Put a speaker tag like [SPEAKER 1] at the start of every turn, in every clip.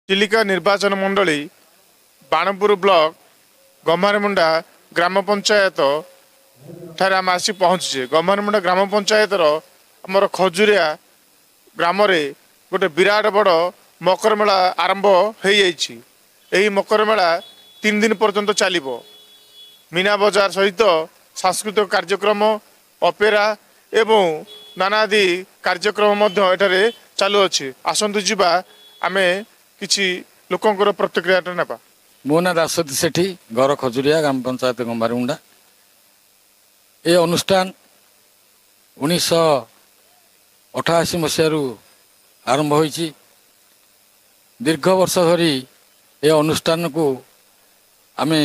[SPEAKER 1] चिलिका निर्वाचन मंडली बाणपुर ब्लॉक गम्हारमुंडा ग्राम पंचायत ठारे आम आसी पहुँचे। गम्हारमुंडा ग्राम पंचायत आमर खजुरिया ग्राम गोटे विराट बड़ मकर मेला आरंभ हो जाइए। मकर मेला 3 दिन पर्यंत चलो। मीना बजार सहित सांस्कृतिक कार्यक्रम अपेरा एवं नानादि कार्यक्रम एठारे चालू अच्छे। आसतु जीवा आमे किछि लोकंकर प्रतिक्रिया नेबा।
[SPEAKER 2] मो ना दासती सेठी घर खजुरिया ग्राम पंचायत गम्हारमुंडा। ये अनुष्ठान 1988 मसीहारू आरंभ होइछि। दीर्घ वर्ष धरी ये अनुष्ठान को आमे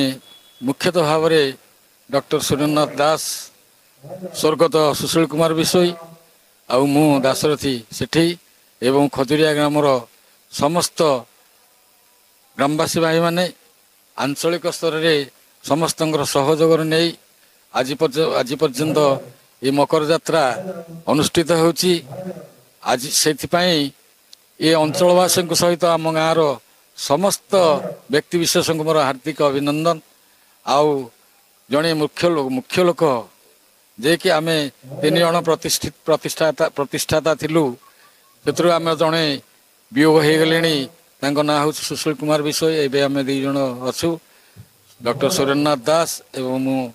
[SPEAKER 2] मुख्यतः भाव में डॉक्टर सुरेन्द्रनाथ दास, स्वर्गत सुशील कुमार विषय आउ मु दासरथी सेठी एवं खजुरिया ग्रामर समस्त ग्रामवासी भाई माने आंचलिक स्तर में समस्त सहयोग नहीं आज पर्यंत ये मकर यात्रा अनुष्ठित होची। आज से ये अंचलवासी सहित आम गाँव समस्त व्यक्ति विशेष को मोर हार्दिक अभिनंदन। आउ जड़े मुख्य लोक जे कि आम 3 जन प्रतिष्ठाता थिलु से आम जड़े वियोग हो गले। ना हूँ सुशील कुमार विषय। एवं आम 2 जन अच्छु डॉक्टर सुरेन्द्रनाथ दास एवं मु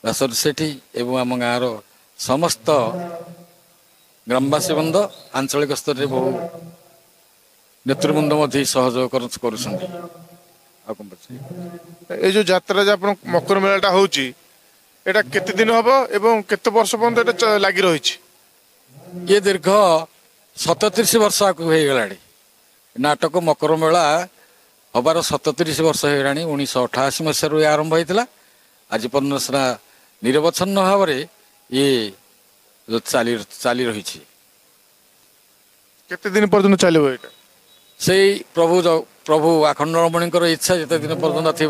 [SPEAKER 2] दासर सेठी एवं आम गाँव समस्त ग्रामवासी बंद आंचलिक स्तर में बहु नेतृवृंद सहयोग कर।
[SPEAKER 1] ये जो यात्रा जो आप मकर मेलाटा होची एटा केते दिन हबो एवं केते वर्ष पर्यंत एटा लागि रही?
[SPEAKER 2] ये दीर्घ 37 वर्ष आकु हो गलानी। नाटक मकर मेला हबार 37 वर्ष हो गलानी। 1988 मसीह आरंभ होता। आज पर्यटन सीना निरवच्छिन्न भाव में ये चली रही।
[SPEAKER 1] केते दिन पर्यंत चलिबो एटा?
[SPEAKER 2] से प्रभु आखंडमणि इच्छा जिते दिन पर्यटन थी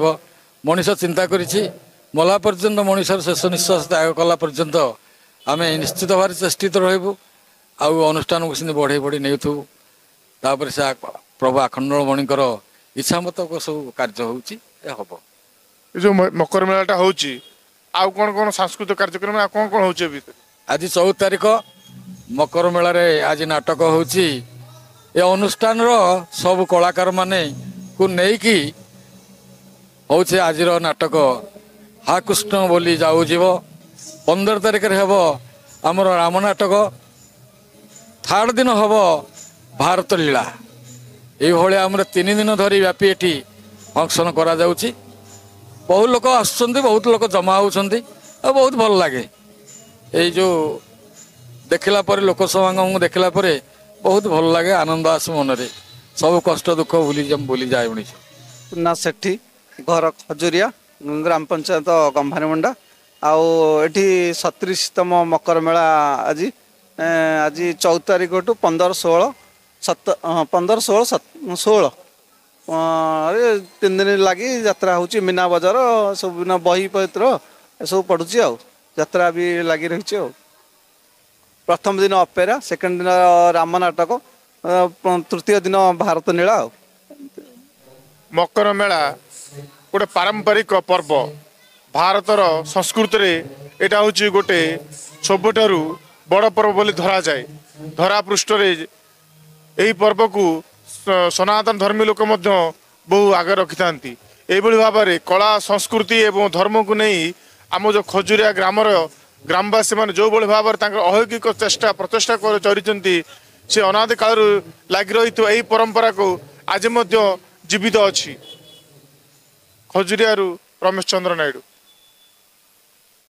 [SPEAKER 2] मनीष चिंता करिछि मला पर्यंत मनीषर शेष निश्वास त्याग कला पर्यंत आम निश्चित भाव चेष्टित रहबू। आउ अनुष्ठान को सीधे बढ़े बढ़ी नहीं तापर से प्रभु आखंडमणि इच्छा मत सब कार्य होची हम।
[SPEAKER 1] जो मकर मेलाटा होची आउ कौन कौन सांस्कृतिक कार्यक्रम आ कौन कौन होची?
[SPEAKER 2] आज 14 तारिख मकर मेला रे आज नाटक होची। ये अनुष्ठान सब कलाकार माने को नेकी होचे आज नाटक हा कृष्ण बोली जाऊ जीव। 15 तारिख हम आमर राम नाटक। 3rd दिन हम भारत लीला। ये आम 3 दिन धरी व्यापी एटी फंक्शन करा जाउची। बहुत लोक आसुचंती, बहुत लोक जमा होउचंती और बहुत भल लगे। ये जो देखला पर लोक समागम देखला पर बहुत भल लगे, आनंद आस मन रे सब कष्ट दुख भूली जाए।
[SPEAKER 3] ना सेठी घर खजुरिया ग्राम पंचायत गम्हारमुंडा। आउ एठी 37तम मकर मेला आज 14 तारिख टू 15, 16, 16 3 दिन लगी यात्रा होची। मीना बजार सब बही पत्र सब पड़ुची। यात्रा भी लगी रही। प्रथम दिन अपेरा, सेकेंड दिन राम नाटक, तृतीय दिन भारत लीला।
[SPEAKER 1] मकर मेला गोटे पारंपरिक पर्व। भारतर संस्कृति रे एटा होची गोटे सबुठारु बड़ पर्व बोली धरा जाए। धरा पृष्ठ रे एही पर्व को सनातन धर्मी लोक मध्य बहु आगे रखि थांती। एभली भाव में कला संस्कृति एवं धर्म को नहीं आम जो खजुरिया ग्रामर ग्रामवासी मान जो भाव में अहैकिक चेष्टा प्रचेषा कर से अनादि काल लगी रही परंपरा को आज जीवित अच्छी। खजुरिया रमेश चंद्र नायडू।